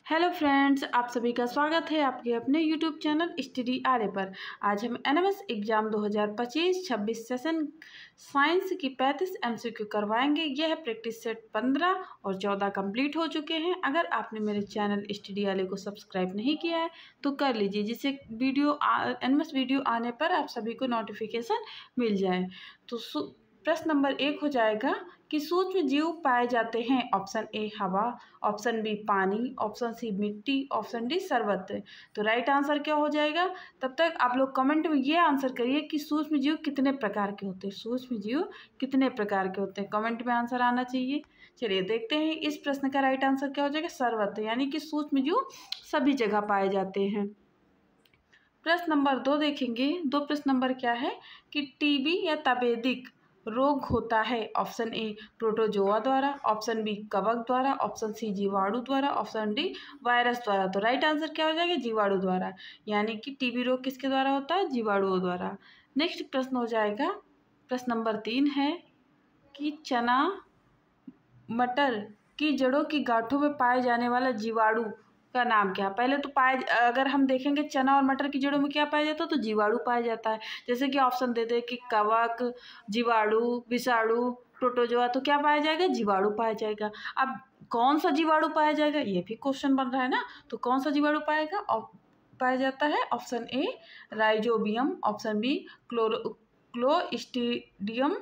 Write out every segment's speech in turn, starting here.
Hello friends, आप सभी का स्वागत है आपके अपने यूट्यूब चैनल स्टडी आरे पर। आज हम एनएमएस एग्ज़ाम 2025-26 सेशन साइंस की 35 एमसीक्यू करवाएंगे। यह है प्रैक्टिस सेट 15 और 14 कंप्लीट हो चुके हैं। अगर आपने मेरे चैनल स्टडी आरे को सब्सक्राइब नहीं किया है तो कर लीजिए, जिससे एनएमएस वीडियो आने पर आप सभी को नोटिफिकेशन मिल जाए। तो प्रश्न नंबर 1 हो जाएगा कि सूक्ष्म जीव पाए जाते हैं। ऑप्शन ए हवा, ऑप्शन बी पानी, ऑप्शन सी मिट्टी, ऑप्शन डी शरबत। तो राइट आंसर क्या हो जाएगा? तब तक आप लोग कमेंट में ये आंसर करिए कि सूक्ष्म जीव कितने प्रकार के होते हैं। सूक्ष्म जीव कितने प्रकार के होते हैं, कमेंट में आंसर आना चाहिए। चलिए देखते हैं इस प्रश्न का राइट आंसर क्या हो जाएगा। शरबत, यानी कि सूक्ष्म जीव सभी जगह पाए जाते हैं। प्रश्न नंबर 2 देखेंगे। प्रश्न नंबर क्या है कि टीबी या तपेदिक रोग होता है। ऑप्शन ए प्रोटोजोआ द्वारा, ऑप्शन बी कवक द्वारा, ऑप्शन सी जीवाणु द्वारा, ऑप्शन डी वायरस द्वारा। तो राइट आंसर क्या हो जाएगा? जीवाणु द्वारा, यानी कि टीबी रोग किसके द्वारा होता है? जीवाणुओं द्वारा। नेक्स्ट प्रश्न हो जाएगा। प्रश्न नंबर 3 है कि चना मटर की जड़ों की गांठों में पाए जाने वाला जीवाणु का नाम क्या? पहले तो अगर हम देखेंगे चना और मटर की जड़ों में क्या पाया जाता है, तो जीवाणु पाया जाता है। जैसे कि ऑप्शन देते हैं कि कवक, जीवाणु, विषाणु, प्रोटोजोआ। तो क्या पाया जाएगा? जीवाणु पाया जाएगा। अब कौन सा जीवाणु पाया जाएगा, ये भी क्वेश्चन बन रहा है ना। तो कौन सा जीवाणु पाया जाता है? Option A rhizobium, option B clostridium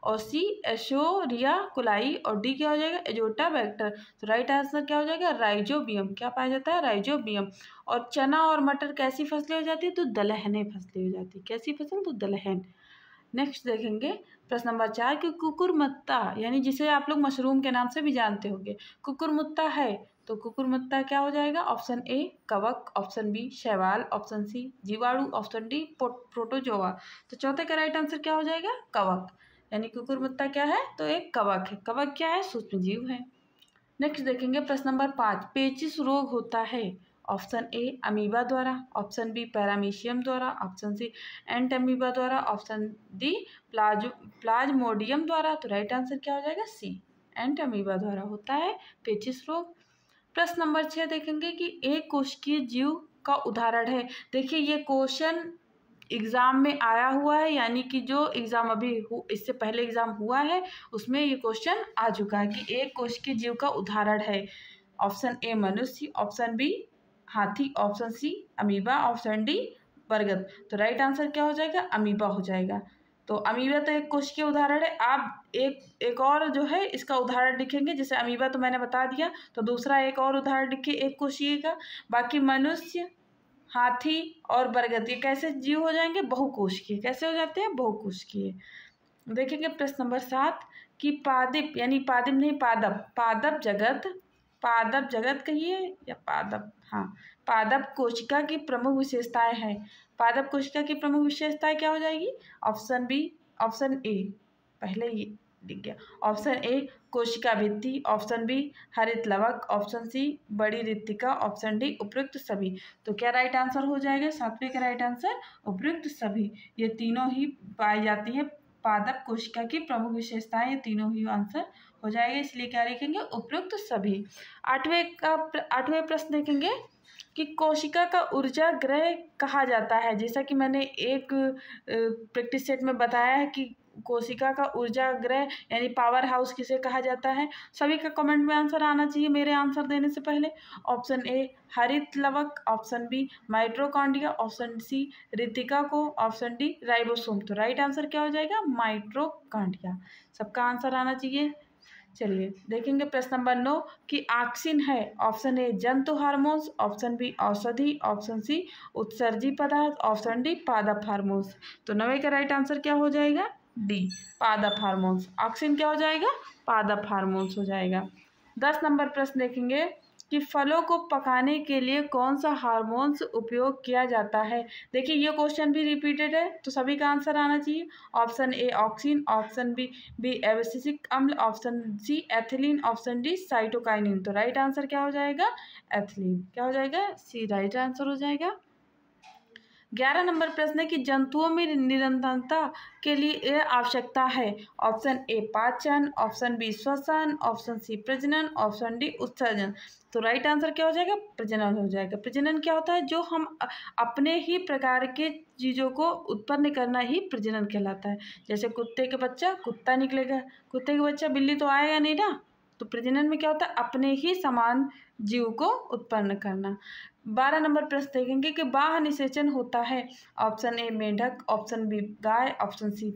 और सी एशोरिया कोलाई और डी क्या हो जाएगा? एजोटा बैक्टर। तो राइट आंसर क्या हो जाएगा? राइजोबियम। क्या पाया जाता है? राइजोबियम। और चना और मटर कैसी फसलें हो जाती है? तो दलहने फसलें हो जाती है। कैसी फसल? तो दलहन। नेक्स्ट देखेंगे प्रश्न नंबर 4 कि कुकुरमुत्ता, यानी जिसे आप लोग मशरूम के नाम से भी जानते होंगे, कुकुरमुत्ता है। तो कुकुरमुत्ता क्या हो जाएगा? ऑप्शन ए कवक, ऑप्शन बी शैवाल, ऑप्शन सी जीवाणु, ऑप्शन डी प्रोटोजोआ। तो चौथे का राइट आंसर क्या हो जाएगा? कवक। यानी कुकुरमुत्ता क्या है? तो एक कवक है। कवक क्या है? सूक्ष्म जीव है। नेक्स्ट देखेंगे प्रश्न नंबर 5, पेचिश रोग होता है। ऑप्शन ए अमीबा द्वारा, ऑप्शन बी पैरामीशियम द्वारा, ऑप्शन सी एंट अमीबा द्वारा, ऑप्शन डी प्लाज्मोडियम द्वारा। तो राइट आंसर क्या हो जाएगा? सी एंट अमीबा द्वारा होता है पेचिश रोग। प्रश्न नंबर 6 देखेंगे कि एक कोशिकीय जीव का उदाहरण है। देखिए ये क्वेश्चन एग्ज़ाम में आया हुआ है, यानी कि जो एग्ज़ाम इससे पहले एग्ज़ाम हुआ है उसमें ये क्वेश्चन आ चुका है कि एक कोशिकीय जीव का उदाहरण है। ऑप्शन ए मनुष्य, ऑप्शन बी हाथी, option C amoeba, option D बरगद। तो राइट आंसर क्या हो जाएगा? अमीबा हो जाएगा। तो अमीबा तो एक कोशिकीय उदाहरण है। आप एक और जो है इसका उदाहरण लिखेंगे। जैसे अमीबा तो मैंने बता दिया, तो दूसरा एक और उदाहरण लिखिए एक कोशिकीय का। बाकी मनुष्य, हाथी और बरगद ये कैसे जीव हो जाएंगे? बहुकोशिकीय। कैसे हो जाते हैं? बहुकोशिकीय। देखेंगे प्रश्न नंबर 7 कि पादप, यानी पादप नहीं पादप जगत कहिए या पादप, हाँ, पादप कोशिका की प्रमुख विशेषताएं हैं। पादप कोशिका की प्रमुख विशेषताएं क्या हो जाएगी? ऑप्शन ए पहले ये दिख गया। ऑप्शन ए कोशिका भित्ति, ऑप्शन बी हरित लवक, ऑप्शन सी बड़ी रिक्तिका, ऑप्शन डी उपयुक्त सभी। तो क्या राइट आंसर हो जाएगा? 7वें का राइट आंसर उपयुक्त सभी। ये तीनों ही पाई जाती है पादप कोशिका की प्रमुख विशेषताएं, ये तीनों ही आंसर हो जाएगा, इसलिए क्या लिखेंगे? उपयुक्त सभी। 8वें प्रश्न देखेंगे कि कोशिका का ऊर्जा ग्रह कहा जाता है। जैसा कि मैंने एक प्रैक्टिस सेट में बताया है कि कोशिका का ऊर्जा ग्रह यानी पावर हाउस किसे कहा जाता है। सभी का कमेंट में आंसर आना चाहिए मेरे आंसर देने से पहले। ऑप्शन ए हरित लवक, option B mitochondria, option C रितिका को, ऑप्शन डी राइबोसोम। तो राइट आंसर क्या हो जाएगा? माइट्रोकॉन्ड्रिया। सबका आंसर आना चाहिए। चलिए देखेंगे प्रश्न नंबर 9 कि ऑक्सिन है। ऑप्शन ए जंतु हार्मोन्स, ऑप्शन बी औषधि, ऑप्शन सी उत्सर्जी पदार्थ, ऑप्शन डी पादप हार्मोन्स। तो 9वें का राइट आंसर क्या हो जाएगा? डी पादप हार्मोन्स। ऑक्सिन क्या हो जाएगा? पादप हार्मोन्स हो जाएगा। 10 नंबर प्रश्न देखेंगे कि फलों को पकाने के लिए कौन सा हार्मोन्स उपयोग किया जाता है। देखिए ये क्वेश्चन भी रिपीटेड है, तो सभी का आंसर आना चाहिए। Option A auxin, option B abscisic अम्ल, option C ethylene, option D cytokinin. तो राइट आंसर क्या हो जाएगा? एथिलीन। क्या हो जाएगा? सी राइट आंसर हो जाएगा। 11 नंबर प्रश्न है कि जंतुओं में निरंतरता के लिए यह आवश्यकता है। ऑप्शन ए पाचन, ऑप्शन बी श्वसन, ऑप्शन सी प्रजनन, ऑप्शन डी उत्सर्जन। तो राइट आंसर क्या हो जाएगा? प्रजनन हो जाएगा। प्रजनन क्या होता है? जो हम अपने ही प्रकार के चीज़ों को उत्पन्न करना ही प्रजनन कहलाता है। जैसे कुत्ते के बच्चा कुत्ता निकलेगा, कुत्ते के बच्चा बिल्ली तो आएगा नहीं ना। तो प्रजनन में क्या होता है? अपने ही समान जीव को उत्पन्न करना। 12 नंबर प्रश्न देखेंगे कि बाह्य निषेचन होता है। ऑप्शन ए मेढक, ऑप्शन बी गाय, ऑप्शन सी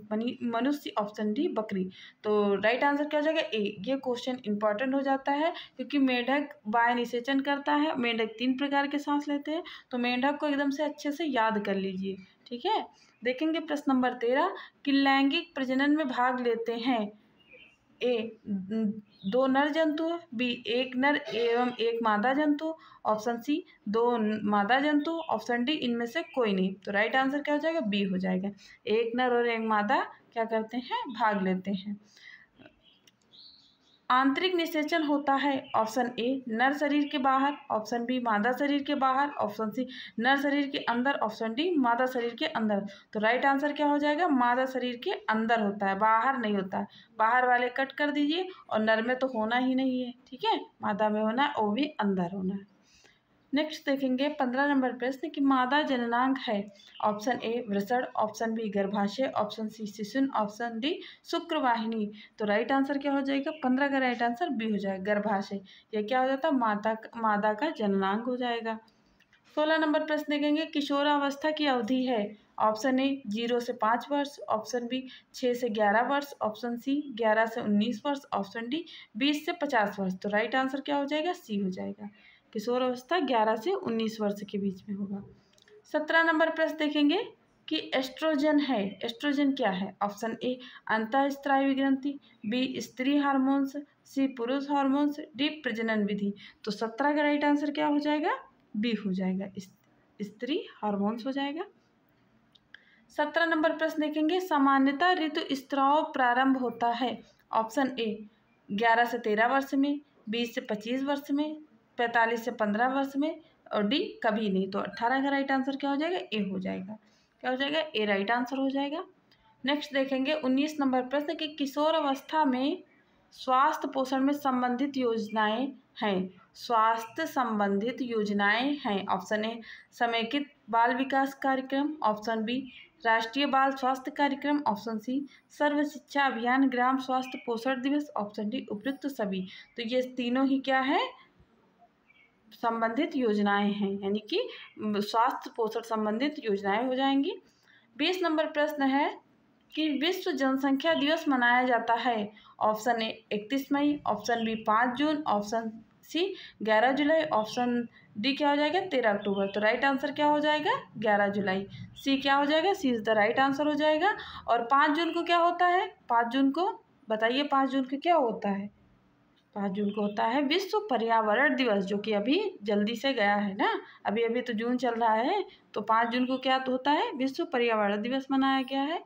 मनुष्य, ऑप्शन डी बकरी। तो राइट आंसर क्या हो जाएगा? ए। ये क्वेश्चन इंपॉर्टेंट हो जाता है क्योंकि मेढक बाह्य निषेचन करता है। मेढक 3 प्रकार के सांस लेते हैं, तो मेढक को एकदम से अच्छे से याद कर लीजिए। ठीक है, देखेंगे प्रश्न नंबर 13 कि लैंगिक प्रजनन में भाग लेते हैं। ए 2 नर जंतु, बी 1 नर एवं 1 मादा जंतु, ऑप्शन सी 2 मादा जंतु, ऑप्शन डी इनमें से कोई नहीं। तो राइट आंसर क्या हो जाएगा? बी हो जाएगा। 1 नर और 1 मादा क्या करते हैं? भाग लेते हैं। आंतरिक निषेचन होता है। ऑप्शन ए नर शरीर के बाहर, ऑप्शन बी मादा शरीर के बाहर, ऑप्शन सी नर शरीर के अंदर, ऑप्शन डी मादा शरीर के अंदर। तो राइट आंसर क्या हो जाएगा? मादा शरीर के अंदर होता है, बाहर नहीं होता है। बाहर वाले कट कर दीजिए, और नर में तो होना ही नहीं है। ठीक है, मादा में होना है, वो भी अंदर होना है। नेक्स्ट देखेंगे 15 नंबर प्रश्न कि मादा जननांग है। ऑप्शन ए वृषण, ऑप्शन बी गर्भाशय, ऑप्शन सी शिशुन, ऑप्शन डी शुक्रवाहिनी। तो राइट आंसर क्या हो जाएगा? 15 का राइट आंसर बी हो जाएगा, गर्भाशय। यह क्या हो जाता है? मादा का जननांग हो जाएगा। 16 नंबर प्रश्न देखेंगे किशोरावस्था की अवधि है। ऑप्शन ए 0 से 5 वर्ष, ऑप्शन बी 6 से 11 वर्ष, ऑप्शन सी 11 से 19 वर्ष, ऑप्शन डी 20 से 50 वर्ष। तो राइट आंसर क्या हो जाएगा? सी हो जाएगा। किशोर अवस्था 11 से 19 वर्ष के बीच में होगा। 17 नंबर प्रश्न देखेंगे कि एस्ट्रोजन है। एस्ट्रोजन क्या है? ऑप्शन ए अंतःस्रावी ग्रंथि, बी स्त्री हार्मोन्स, सी पुरुष हार्मोन्स, डी प्रजनन विधि। तो 17 का राइट आंसर क्या हो जाएगा? बी हो जाएगा, स्त्री हार्मोन्स हो जाएगा। 17 नंबर प्रश्न देखेंगे सामान्यतः ऋतुस्राव प्रारंभ होता है। ऑप्शन ए 11 से 13 वर्ष में, 20 से 25 वर्ष में, 45 से 15 वर्ष में, और डी कभी नहीं। तो 18 का राइट आंसर क्या हो जाएगा? ए हो जाएगा। क्या हो जाएगा? ए राइट आंसर हो जाएगा। नेक्स्ट देखेंगे 19 नंबर प्रश्न कि किशोर अवस्था में स्वास्थ्य पोषण में संबंधित योजनाएं हैं। स्वास्थ्य संबंधित योजनाएं हैं। ऑप्शन ए समेकित बाल विकास कार्यक्रम, ऑप्शन बी राष्ट्रीय बाल स्वास्थ्य कार्यक्रम, ऑप्शन सी सर्व शिक्षा अभियान ग्राम स्वास्थ्य पोषण दिवस, ऑप्शन डी उपयुक्त सभी। तो ये तीनों ही क्या है? संबंधित योजनाएं हैं, यानी कि स्वास्थ्य पोषण संबंधित योजनाएं हो जाएंगी। 20 नंबर प्रश्न है कि विश्व जनसंख्या दिवस मनाया जाता है। ऑप्शन ए 31 मई, ऑप्शन बी 5 जून, ऑप्शन सी 11 जुलाई, ऑप्शन डी क्या हो जाएगा? 13 अक्टूबर। तो राइट आंसर क्या हो जाएगा? 11 जुलाई। सी क्या हो जाएगा? सी इज द राइट आंसर हो जाएगा। और 5 जून को क्या होता है? 5 जून को बताइए, 5 जून को क्या होता है? 5 जून को होता है विश्व पर्यावरण दिवस, जो कि अभी जल्दी से गया है ना। अभी अभी तो जून चल रहा है, तो 5 जून को क्या तो होता है? विश्व पर्यावरण दिवस मनाया गया है।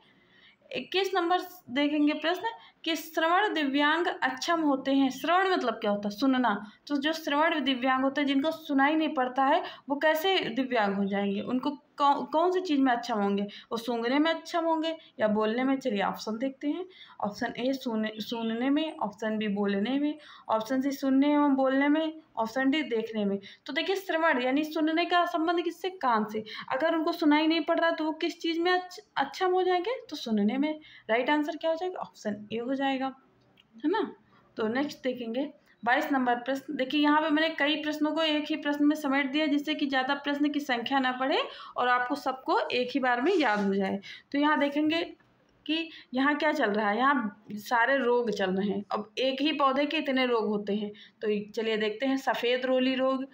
21 नंबर देखेंगे प्रश्न कि श्रवण दिव्यांग अक्षम होते हैं। श्रवण मतलब क्या होता है? सुनना। तो जो श्रवण दिव्यांग होते हैं, जिनको सुनाई नहीं पड़ता है, वो कैसे दिव्यांग हो जाएंगे? उनको कौन सी चीज़ में अक्षम होंगे? वो सूंघने में अक्षम होंगे या बोलने में? चलिए ऑप्शन देखते हैं। ऑप्शन ए सुनने में, ऑप्शन बी बोलने में, ऑप्शन सी सुनने एवं बोलने में, ऑप्शन डी देखने में। तो देखिए श्रवण यानी सुनने का संबंध किससे? कान से। अगर उनको सुनाई नहीं पड़ रहा तो वो किस चीज़ में अक्षम हो जाएंगे? तो सुनने में। राइट आंसर क्या हो जाएगा? ऑप्शन ए हो जाएगा, है ना। तो नेक्स्ट देखेंगे 22 नंबर प्रश्न। देखिए यहाँ पे मैंने कई प्रश्नों को एक ही प्रश्न में समेट दिया, जिससे कि ज़्यादा प्रश्न की संख्या ना पड़े और आपको सबको एक ही बार में याद हो जाए। तो यहाँ देखेंगे कि यहाँ क्या चल रहा है? यहाँ सारे रोग चल रहे हैं। अब एक ही पौधे के इतने रोग होते हैं, तो चलिए देखते हैं। सफ़ेद रोली रोग,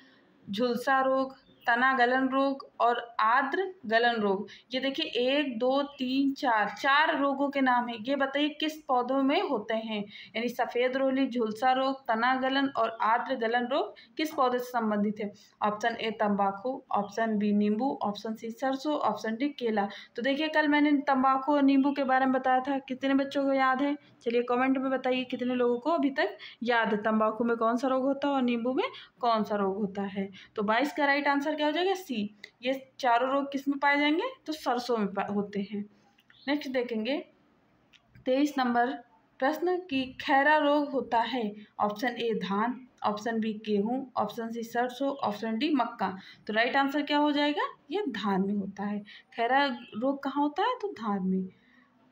झुलसा रोग, तना गलन रोग और आर्द्र गलन रोग। ये देखिए 1 2 3 4 रोगों के नाम है। ये बताइए किस पौधों में होते हैं? यानी सफ़ेद रोली, झुलसा रोग, तना गलन और आर्द्र गलन रोग किस पौधे से संबंधित है? ऑप्शन ए तंबाकू, ऑप्शन बी नींबू, ऑप्शन सी सरसों, ऑप्शन डी केला। तो देखिए कल मैंने तंबाकू और नींबू के बारे में बताया था। कितने बच्चों को याद है? चलिए कमेंट में बताइए कितने लोगों को अभी तक याद है तंबाकू में कौन सा रोग होता है और नींबू में कौन सा रोग होता है। तो 22 का राइट आंसर आंसर क्या हो जाएगा? सी। ये चारों रोग किस में पाए जाएंगे? तो सरसों में होते हैं। नेक्स्ट देखेंगे 23 नंबर प्रश्न कि खैरा रोग होता है। ऑप्शन ए धान, ऑप्शन बी गेहूं, ऑप्शन सी सरसों, ऑप्शन डी मक्का। तो राइट आंसर क्या हो जाएगा? ये धान में होता है। खैरा रोग कहाँ होता है? तो धान में।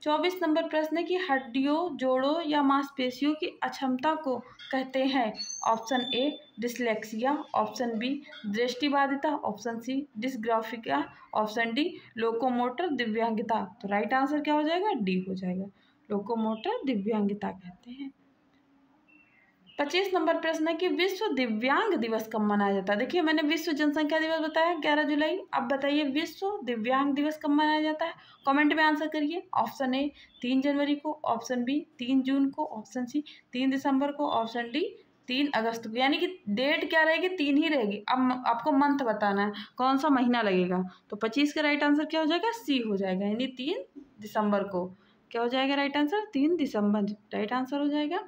24 नंबर प्रश्न है कि हड्डियों, जोड़ों या मांसपेशियों की अक्षमता को कहते हैं। Option A dyslexia, option B दृष्टिबाधिता, option C dysgraphia, option D locomotor दिव्यांगता। तो राइट आंसर क्या हो जाएगा? डी हो जाएगा। लोकोमोटर दिव्यांगता कहते हैं। 25 नंबर प्रश्न है कि विश्व दिव्यांग दिवस कब मनाया जाता है? देखिए मैंने विश्व जनसंख्या दिवस बताया 11 जुलाई। अब बताइए विश्व दिव्यांग दिवस कब मनाया जाता है? कमेंट में आंसर करिए। ऑप्शन ए 3 जनवरी को, ऑप्शन बी 3 जून को, ऑप्शन सी 3 दिसंबर को, ऑप्शन डी 3 अगस्त को। यानी कि डेट क्या रहेगी? 3 ही रहेगी। अब आपको मंथ बताना है, कौन सा महीना लगेगा। तो 25 का राइट आंसर क्या हो जाएगा? सी हो जाएगा, यानी 3 दिसंबर को। क्या हो जाएगा राइट आंसर? 3 दिसंबर राइट आंसर हो जाएगा।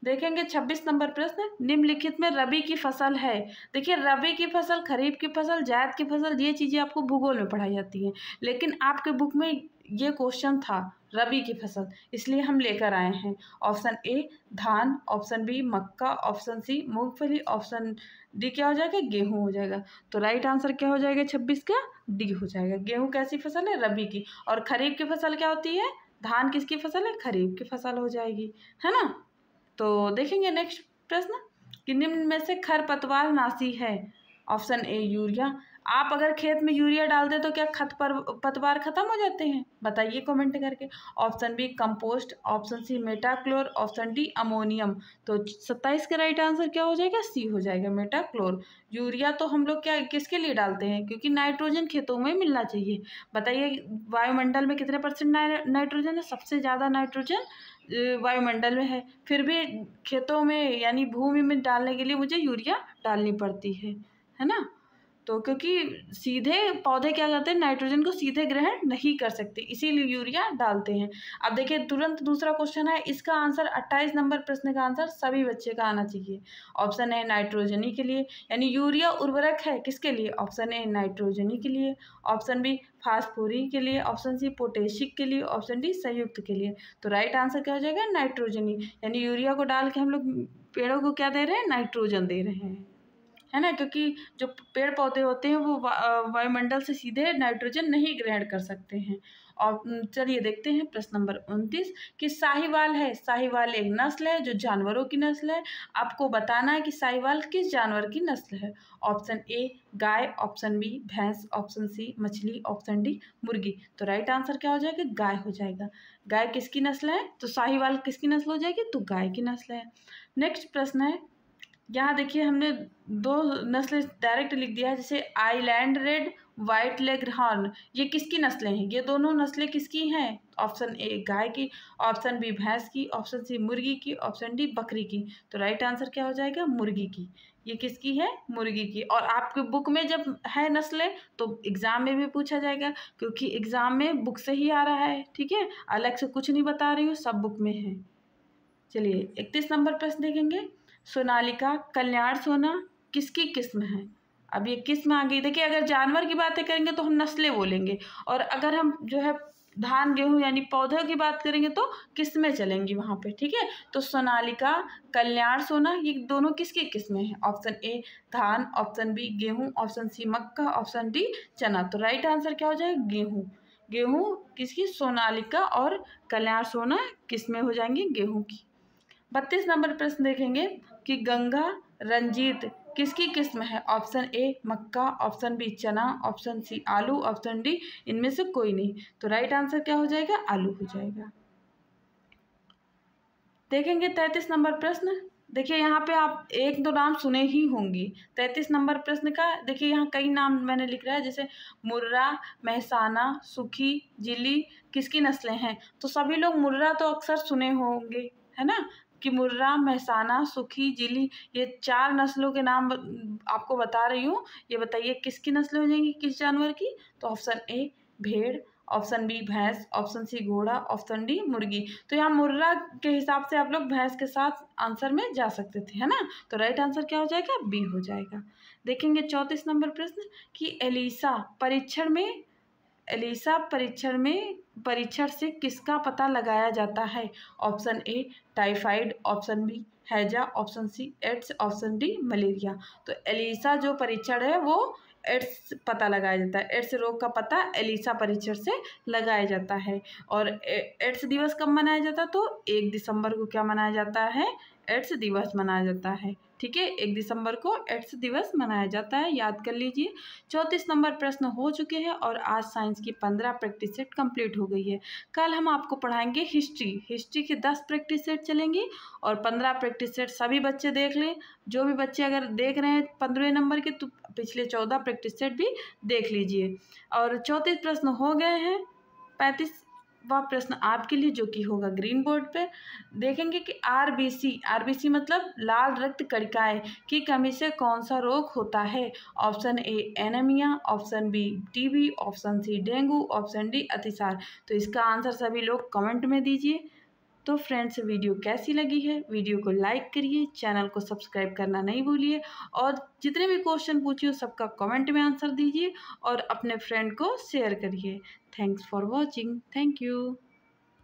देखेंगे 26 नंबर प्रश्न, निम्नलिखित में रबी की फसल है। देखिए रबी की फसल, खरीफ की फसल, जायद की फसल, ये चीज़ें आपको भूगोल में पढ़ाई जाती हैं, लेकिन आपके बुक में ये क्वेश्चन था रबी की फसल, इसलिए हम लेकर आए हैं। ऑप्शन ए धान, ऑप्शन बी मक्का, ऑप्शन सी मूंगफली, ऑप्शन डी क्या हो जाएगा? गेहूं हो जाएगा। तो राइट आंसर क्या हो जाएगा 26 का? डी हो जाएगा। गेहूं कैसी फसल है? रबी की। और खरीफ की फसल क्या होती है? धान किसकी फसल है? खरीफ की फसल हो जाएगी, है ना। तो देखेंगे नेक्स्ट प्रश्न कि निम्न में से खरपतवार नाशी है। ऑप्शन ए यूरिया। आप अगर खेत में यूरिया डाल दे तो क्या पतवार खत्म हो जाते हैं? बताइए कमेंट करके। Option B compost, option C metachlor, option D ammonium. तो 27 का राइट आंसर क्या हो जाएगा? सी हो जाएगा, मेटाक्लोर। यूरिया तो हम लोग क्या किसके लिए डालते हैं? क्योंकि नाइट्रोजन खेतों में मिलना चाहिए। बताइए वायुमंडल में कितने परसेंट नाइट्रोजन है? सबसे ज़्यादा नाइट्रोजन वायुमंडल में है, फिर भी खेतों में यानी भूमि में डालने के लिए मुझे यूरिया डालनी पड़ती है ना। तो क्योंकि सीधे पौधे क्या करते हैं? नाइट्रोजन को सीधे ग्रहण नहीं कर सकते, इसीलिए यूरिया डालते हैं। अब देखिए तुरंत दूसरा क्वेश्चन है, इसका आंसर 28 नंबर प्रश्न का आंसर सभी बच्चे का आना चाहिए। ऑप्शन ए नाइट्रोजनी के लिए, यानी यूरिया उर्वरक है किसके लिए? ऑप्शन ए नाइट्रोजनी के लिए, ऑप्शन बी फास्फोरिक के लिए, ऑप्शन सी पोटेशिक के लिए, ऑप्शन डी संयुक्त के लिए। तो राइट आंसर क्या हो जाएगा? नाइट्रोजनी। यानी यूरिया को डाल के हम लोग पेड़ों को क्या दे रहे हैं? नाइट्रोजन दे रहे हैं, है ना। क्योंकि जो पेड़ पौधे होते हैं वो वायुमंडल से सीधे नाइट्रोजन नहीं ग्रहण कर सकते हैं। और चलिए देखते हैं प्रश्न नंबर 29 कि साहीवाल है। साहीवाल एक नस्ल है जो जानवरों की नस्ल है। आपको बताना है कि साहीवाल किस जानवर की नस्ल है। ऑप्शन ए गाय, ऑप्शन बी भैंस, ऑप्शन सी मछली, ऑप्शन डी मुर्गी। तो राइट आंसर क्या हो जाएगा? गाय हो जाएगा। गाय किसकी नस्ल है? तो साहीवाल किसकी नस्ल हो जाएगी? तो गाय की नस्ल है। नेक्स्ट प्रश्न है, यहाँ देखिए हमने 2 नस्लें डायरेक्ट लिख दिया है, जैसे island red, white leg horn. ये किसकी नस्लें हैं? ये दोनों नस्लें किसकी हैं? ऑप्शन ए गाय की, ऑप्शन बी भैंस की, ऑप्शन सी मुर्गी की, ऑप्शन डी बकरी की। तो राइट आंसर क्या हो जाएगा? मुर्गी की। ये किसकी है? मुर्गी की। और आपके बुक में जब है नस्लें तो एग्जाम में भी पूछा जाएगा, क्योंकि एग्जाम में बुक से ही आ रहा है, ठीक है, अलग से कुछ नहीं बता रही हूँ, सब बुक में है। चलिए 31 नंबर प्रश्न देखेंगे, सोनालिका कल्याण सोना किसकी किस्म है? अब ये किस्म आ गई। देखिए अगर जानवर की बातें करेंगे तो हम नस्लें बोलेंगे, और अगर हम जो है धान गेहूं यानी पौधों की बात करेंगे तो किस्में चलेंगी वहाँ पे, ठीक है। तो सोनालिका, कल्याण सोना, ये दोनों किसकी किस्में हैं? ऑप्शन ए धान, ऑप्शन बी गेहूं, ऑप्शन सी मक्का, ऑप्शन डी चना। तो राइट आंसर क्या हो जाएगा? गेहूं। गेहूं किसकी? सोनालिका और कल्याण सोना किस्में हो जाएंगी गेहूं की। 32 नंबर प्रश्न देखेंगे कि गंगा रंजीत किसकी किस्म है? ऑप्शन ए मक्का, ऑप्शन बी चना, ऑप्शन सी आलू, ऑप्शन डी इनमें से कोई नहीं। तो राइट आंसर क्या हो जाएगा? आलू हो जाएगा। देखेंगे 33 नंबर प्रश्न। देखिए यहाँ पे आप 1-2 नाम सुने ही होंगी। 33 नंबर प्रश्न का देखिए यहाँ कई नाम मैंने लिख रहा है, जैसे मुर्रा, मेहसाना, सुखी, जिली किसकी नस्लें हैं? तो सभी लोग मुर्रा तो अक्सर सुने होंगे, है ना, कि मुर्रा, मेहसाना, सुखी, जिली, ये 4 नस्लों के नाम आपको बता रही हूँ। ये बताइए किसकी नस्लें हो जाएंगी, किस जानवर की? तो ऑप्शन ए भेड़, ऑप्शन बी भैंस, ऑप्शन सी घोड़ा, ऑप्शन डी मुर्गी। तो यहाँ मुर्रा के हिसाब से आप लोग भैंस के साथ आंसर में जा सकते थे, है ना। तो राइट आंसर क्या हो जाएगा, बी हो जाएगा। देखेंगे 34 नंबर प्रश्न कि एलिसा परीक्षण से किसका पता लगाया जाता है। Option A typhoid, option B हैजा, option C AIDS, option D malaria. तो एलिसा जो परीक्षण है वो एड्स पता लगाया जाता है। एड्स रोग का पता एलिसा परीक्षण से लगाया जाता है। और एड्स दिवस कब मनाया जाता है, तो 1 दिसंबर को क्या मनाया जाता है, एड्स दिवस मनाया जाता है। ठीक है, 1 दिसंबर को एड्स दिवस मनाया जाता है, याद कर लीजिए। 34 नंबर प्रश्न हो चुके हैं और आज साइंस की 15 प्रैक्टिस सेट कंप्लीट हो गई है। कल हम आपको पढ़ाएंगे हिस्ट्री के 10 प्रैक्टिस सेट चलेंगी और 15 प्रैक्टिस सेट सभी बच्चे देख लें। जो भी बच्चे अगर देख रहे हैं 15वें नंबर के, तो पिछले 14 प्रैक्टिस सेट भी देख लीजिए। और 34 प्रश्न हो गए हैं। 35वां प्रश्न आपके लिए जो कि होगा ग्रीन बोर्ड पे। देखेंगे कि आरबीसी मतलब लाल रक्त कणिकाएं की कमी से कौन सा रोग होता है। Option A anaemia, option B TB, option C dengue, option D अतिसार। तो इसका आंसर सभी लोग कमेंट में दीजिए। तो फ्रेंड्स, वीडियो कैसी लगी है, वीडियो को लाइक करिए, चैनल को सब्सक्राइब करना नहीं भूलिए और जितने भी क्वेश्चन पूछिए सबका कमेंट में आंसर दीजिए और अपने फ्रेंड को शेयर करिए। Thanks for watching. Thank you.